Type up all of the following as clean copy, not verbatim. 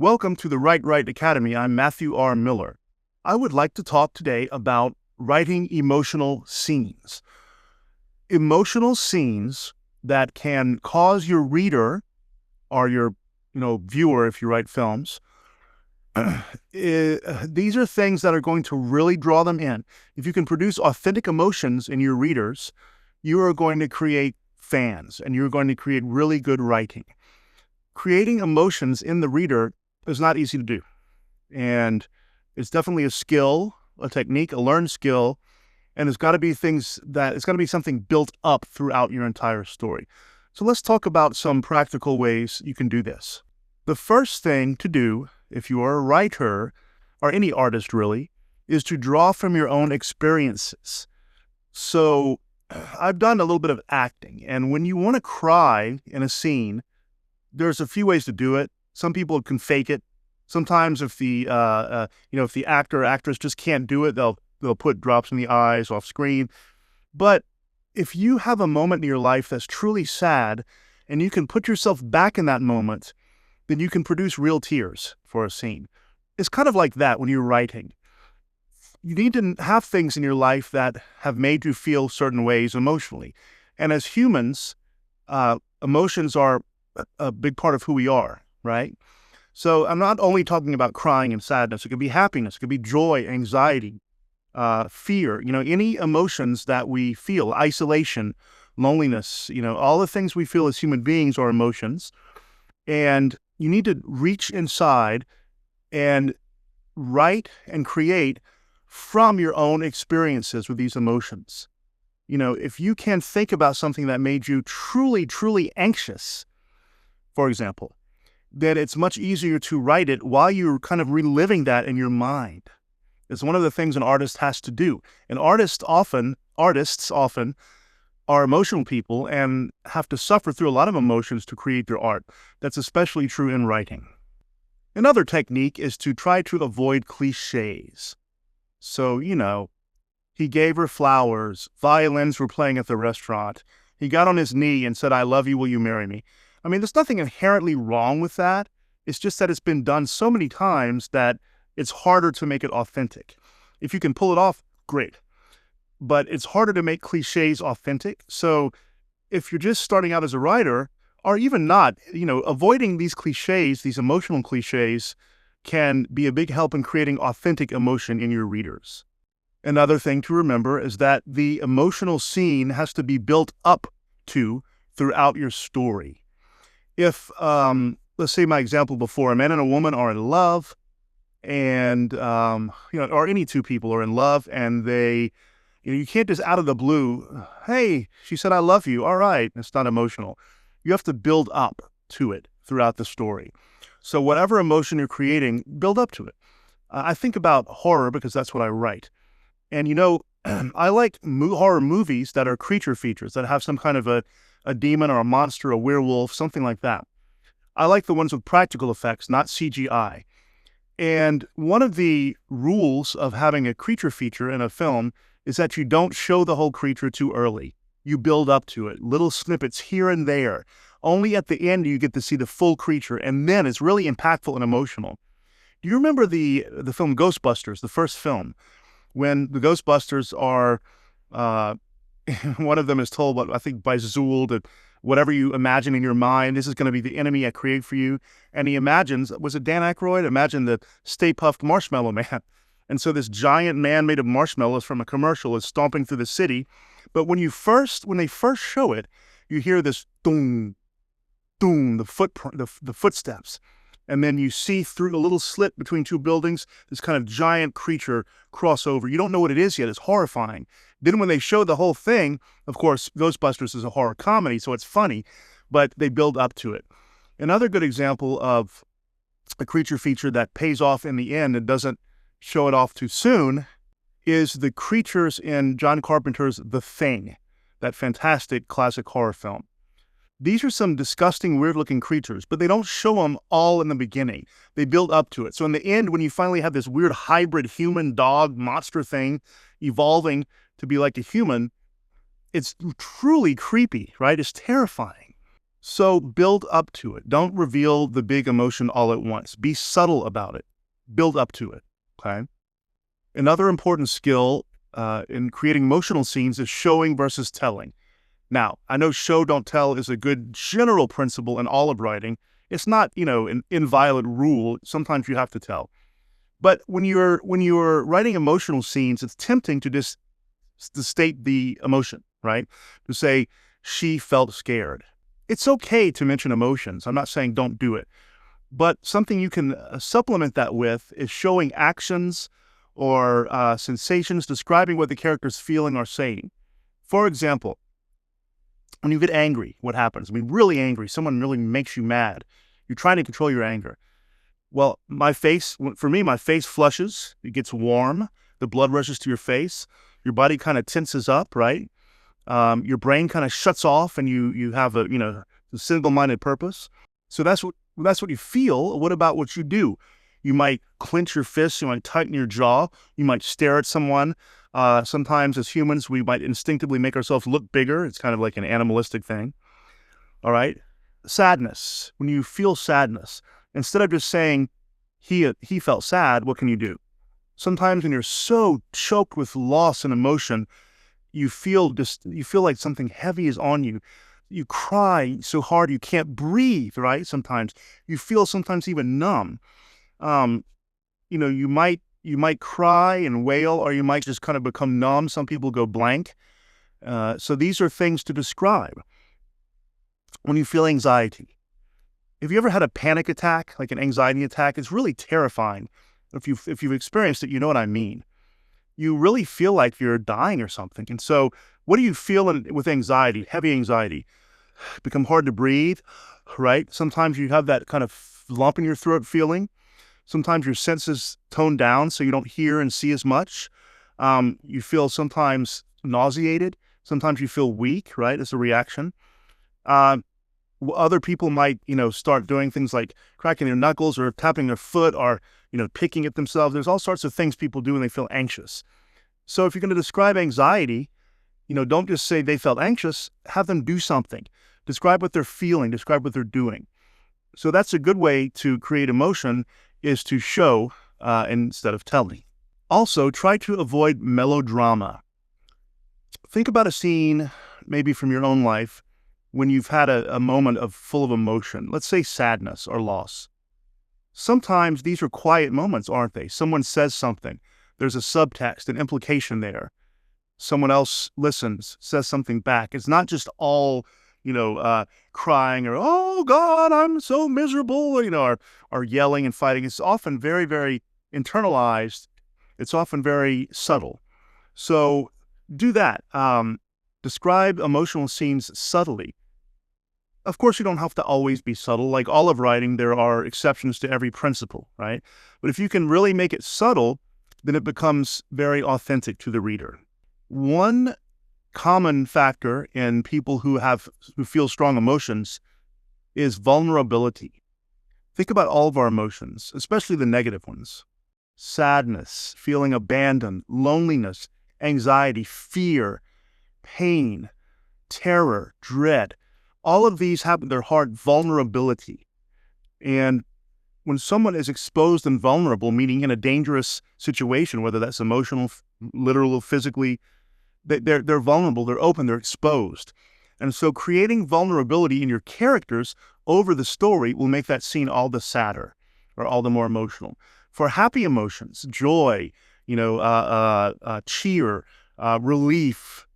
Welcome to the Write Academy. I'm Matthew R. Miller. I would like to talk today about writing emotional scenes. Emotional scenes that can cause your reader or your viewer, if you write films, these are things that are going to really draw them in. If you can produce authentic emotions in your readers, you are going to create fans and you're going to create really good writing. Creating emotions in the reader is not easy to do. And it's definitely a skill, a technique, a learned skill. And it's got to be something built up throughout your entire story. So let's talk about some practical ways you can do this. The first thing to do, if you are a writer, or any artist really, is to draw from your own experiences. So I've done a little bit of acting, and when you want to cry in a scene, there's a few ways to do it. Some people can fake it. Sometimes if the if the actor or actress just can't do it, they'll put drops in the eyes off screen. But if you have a moment in your life that's truly sad and you can put yourself back in that moment, then you can produce real tears for a scene. It's kind of like that when you're writing. You need to have things in your life that have made you feel certain ways emotionally. And as humans, emotions are a big part of who we are, right? So I'm not only talking about crying and sadness. It could be happiness. It could be joy, anxiety, fear, any emotions that we feel, isolation, loneliness, all the things we feel as human beings are emotions. And you need to reach inside and write and create from your own experiences with these emotions. If you can think about something that made you truly, truly anxious, for example, then it's much easier to write it while you're kind of reliving that in your mind. It's one of the things an artist has to do. And artists often are emotional people and have to suffer through a lot of emotions to create their art. That's especially true in writing. Another technique is to try to avoid cliches. So, he gave her flowers, violins were playing at the restaurant. He got on his knee and said, "I love you, will you marry me?" I mean, there's nothing inherently wrong with that. It's just that it's been done so many times that it's harder to make it authentic. If you can pull it off, great. But it's harder to make cliches authentic. So if you're just starting out as a writer, or even not, avoiding these cliches, these emotional cliches, can be a big help in creating authentic emotion in your readers. Another thing to remember is that the emotional scene has to be built up to throughout your story. If, let's say my example before, a man and a woman are in love, and, or any two people are in love, and they, you can't just out of the blue, "Hey, she said I love you. All right." It's not emotional. You have to build up to it throughout the story. So whatever emotion you're creating, build up to it. I think about horror because that's what I write. And, I like horror movies that are creature features, that have some kind of a demon or a monster, a werewolf, something like that. I like the ones with practical effects, not CGI. And one of the rules of having a creature feature in a film is that you don't show the whole creature too early. You build up to it, little snippets here and there. Only at the end do you get to see the full creature, and then it's really impactful and emotional. Do you remember the film Ghostbusters, the first film, when the Ghostbusters are, one of them is told, I think by Zool, that whatever you imagine in your mind, this is going to be the enemy I create for you. And he imagines, was it Dan Aykroyd? Imagine the Stay Puft Marshmallow Man. And so this giant man made of marshmallows from a commercial is stomping through the city. But when they first show it, you hear this doom, doom, the footsteps. And then you see through a little slit between two buildings, this kind of giant creature cross over. You don't know what it is yet. It's horrifying. Then when they show the whole thing, of course, Ghostbusters is a horror comedy, so it's funny, but they build up to it. Another good example of a creature feature that pays off in the end and doesn't show it off too soon is the creatures in John Carpenter's The Thing, that fantastic classic horror film. These are some disgusting, weird-looking creatures, but they don't show them all in the beginning. They build up to it. So in the end, when you finally have this weird hybrid human-dog monster thing evolving to be like a human, it's truly creepy, right? It's terrifying. So build up to it. Don't reveal the big emotion all at once. Be subtle about it. Build up to it. Okay. Another important skill in creating emotional scenes is showing versus telling. Now, I know show don't tell is a good general principle in all of writing. It's not, an inviolate rule. Sometimes you have to tell. But when you're writing emotional scenes, it's tempting to just to state the emotion, right? To say she felt scared. It's okay to mention emotions. I'm not saying don't do it. But something you can supplement that with is showing actions or sensations describing what the character's feeling or saying. For example, when you get angry, what happens? I mean, really angry, someone really makes you mad. You're trying to control your anger. Well, my face flushes, it gets warm, the blood rushes to your face, your body kind of tenses up, right? Your brain kind of shuts off and you have a single-minded purpose. So that's what you feel. What about what you do? You might clench your fists, you might tighten your jaw, you might stare at someone. Sometimes as humans, we might instinctively make ourselves look bigger. It's kind of like an animalistic thing. All right. Sadness. When you feel sadness, instead of just saying he felt sad, what can you do? Sometimes when you're so choked with loss and emotion, you feel like something heavy is on you. You cry so hard you can't breathe, right? Sometimes you feel sometimes even numb. You might cry and wail, or you might just kind of become numb. Some people go blank. So these are things to describe. When you feel anxiety, have you ever had a panic attack, like an anxiety attack? It's really terrifying. If you've experienced it, you know what I mean. You really feel like you're dying or something. And so what do you feel with anxiety, heavy anxiety? Become hard to breathe, right? Sometimes you have that kind of lump in your throat feeling. Sometimes your senses tone down so you don't hear and see as much. You feel sometimes nauseated. Sometimes you feel weak, right? As a reaction. Other people might, start doing things like cracking their knuckles or tapping their foot or, picking at themselves. There's all sorts of things people do when they feel anxious. So if you're going to describe anxiety, don't just say they felt anxious, have them do something. Describe what they're feeling, describe what they're doing. So that's a good way to create emotion, is to show instead of telling. Also, try to avoid melodrama. Think about a scene, maybe from your own life, when you've had a moment full of emotion, let's say sadness or loss. Sometimes these are quiet moments, aren't they? Someone says something. There's a subtext, an implication there. Someone else listens, says something back. It's not just all, crying or, oh God, I'm so miserable, or yelling and fighting. It's often very, very internalized. It's often very subtle. So do that. Describe emotional scenes subtly. Of course, you don't have to always be subtle. Like all of writing, there are exceptions to every principle, right? But if you can really make it subtle, then it becomes very authentic to the reader. One common factor in people who feel strong emotions is vulnerability. Think about all of our emotions, especially the negative ones. Sadness, feeling abandoned, loneliness, anxiety, fear, pain, terror, dread. All of these have at their heart vulnerability. And when someone is exposed and vulnerable, meaning in a dangerous situation, whether that's emotional, literal, physically, they're vulnerable, they're open, they're exposed. And so creating vulnerability in your characters over the story will make that scene all the sadder or all the more emotional. For happy emotions, joy, cheer, relief,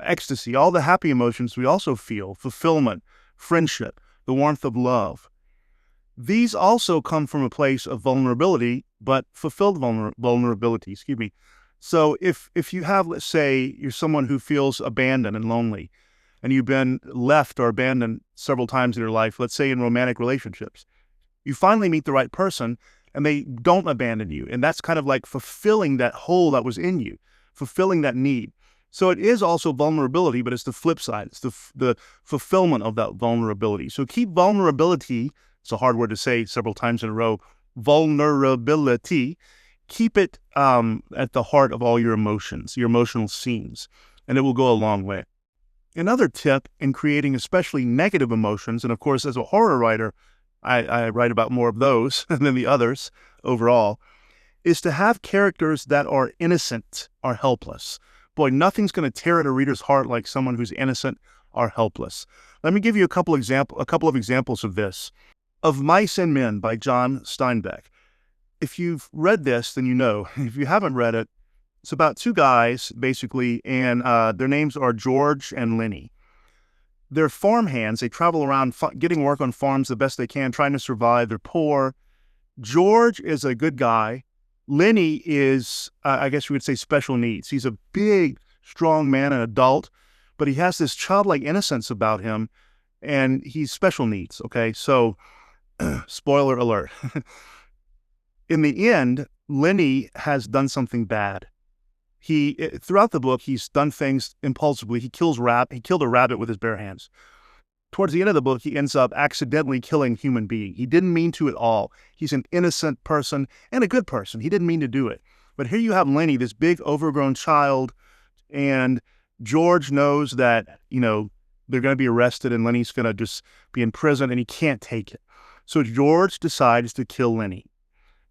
ecstasy, all the happy emotions we also feel, fulfillment, friendship, the warmth of love. These also come from a place of vulnerability, but fulfilled vulnerability, So if you have, let's say, you're someone who feels abandoned and lonely, and you've been left or abandoned several times in your life, let's say in romantic relationships, you finally meet the right person and they don't abandon you. And that's kind of like fulfilling that hole that was in you, fulfilling that need. So it is also vulnerability, but it's the flip side. It's the fulfillment of that vulnerability. So keep vulnerability, it's a hard word to say several times in a row, vulnerability, keep it at the heart of all your emotions, your emotional scenes, and it will go a long way. Another tip in creating especially negative emotions, and of course, as a horror writer, I write about more of those than the others overall, is to have characters that are innocent or helpless. Boy, nothing's going to tear at a reader's heart like someone who's innocent or helpless. Let me give you a couple of examples of this. Of Mice and Men by John Steinbeck. If you've read this, then you know. If you haven't read it, it's about two guys, basically, and their names are George and Lenny. They're farmhands. They travel around getting work on farms the best they can, trying to survive. They're poor. George is a good guy. Lenny is, I guess you would say, special needs. He's a big, strong man, an adult, but he has this childlike innocence about him, and he's special needs, okay? So, spoiler alert. In the end, Lenny has done something bad. Throughout the book, he's done things impulsively. He killed a rabbit with his bare hands. Towards the end of the book, he ends up accidentally killing a human being. He didn't mean to at all. He's an innocent person and a good person. He didn't mean to do it. But here you have Lenny, this big overgrown child, and George knows that, they're going to be arrested and Lenny's going to just be in prison, and he can't take it. So George decides to kill Lenny.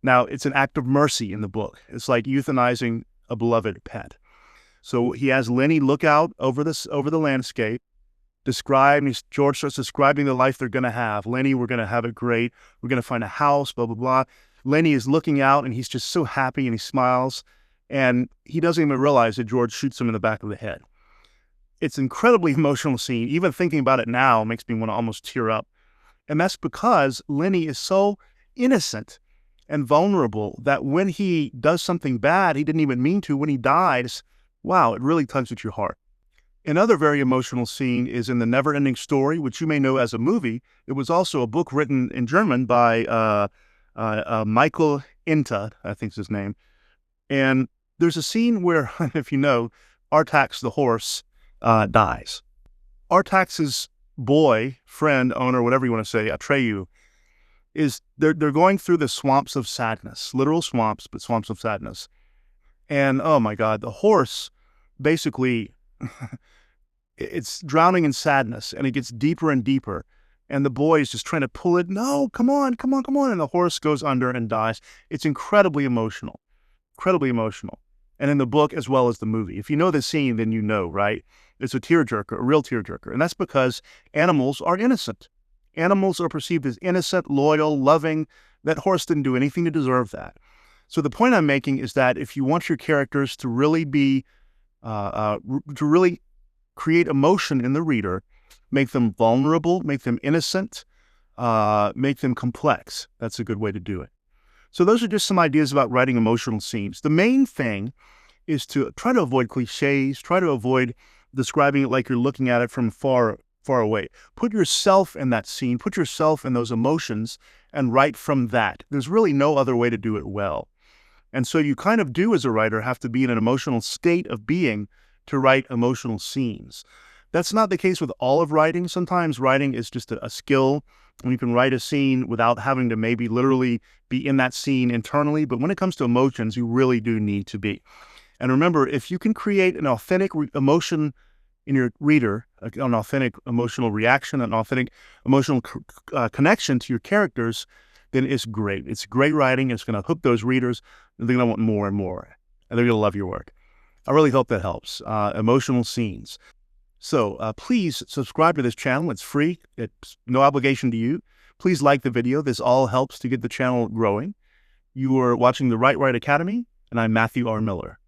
Now, it's an act of mercy in the book. It's like euthanizing a beloved pet. So he has Lenny look out over the landscape, George starts describing the life they're going to have. Lenny, we're going to have it great. We're going to find a house, blah, blah, blah. Lenny is looking out, and he's just so happy, and he smiles, and he doesn't even realize that George shoots him in the back of the head. It's an incredibly emotional scene. Even thinking about it now makes me want to almost tear up. And that's because Lenny is so innocent and vulnerable that when he does something bad, he didn't even mean to, when he dies, wow, it really tugs at your heart. Another very emotional scene is in The Never-Ending Story, which you may know as a movie. It was also a book written in German by Michael Ende, I think is his name. And there's a scene where, if you know, Artax the horse dies. Artax's boy, friend, owner, whatever you want to say, Atreyu, they're going through the swamps of sadness, literal swamps, but swamps of sadness. And oh my God, the horse basically it's drowning in sadness, and it gets deeper and deeper. And the boy is just trying to pull it. No, come on, come on, come on. And the horse goes under and dies. It's incredibly emotional, incredibly emotional. And in the book as well as the movie. If you know the scene, then you know, right? It's a tearjerker, a real tearjerker. And that's because animals are innocent. Animals are perceived as innocent, loyal, loving. That horse didn't do anything to deserve that. So the point I'm making is that if you want your characters to really be, to really create emotion in the reader, make them vulnerable, make them innocent, make them complex. That's a good way to do it. So those are just some ideas about writing emotional scenes. The main thing is to try to avoid cliches, try to avoid describing it like you're looking at it from far away. Put yourself in that scene, put yourself in those emotions, and write from that. There's really no other way to do it well. And so you kind of do, as a writer, have to be in an emotional state of being to write emotional scenes. That's not the case with all of writing. Sometimes writing is just a skill, and you can write a scene without having to maybe literally be in that scene internally. But when it comes to emotions, you really do need to be. And remember, if you can create an authentic emotion in your reader, an authentic emotional reaction, an authentic emotional connection to your characters, then it's great. It's great writing. It's going to hook those readers, and they're going to want more and more, and they're going to love your work. I really hope that helps. Emotional scenes. So please subscribe to this channel. It's free. It's no obligation to you. Please like the video. This all helps to get the channel growing. You are watching the Write Right Academy, and I'm Matthew R. Miller.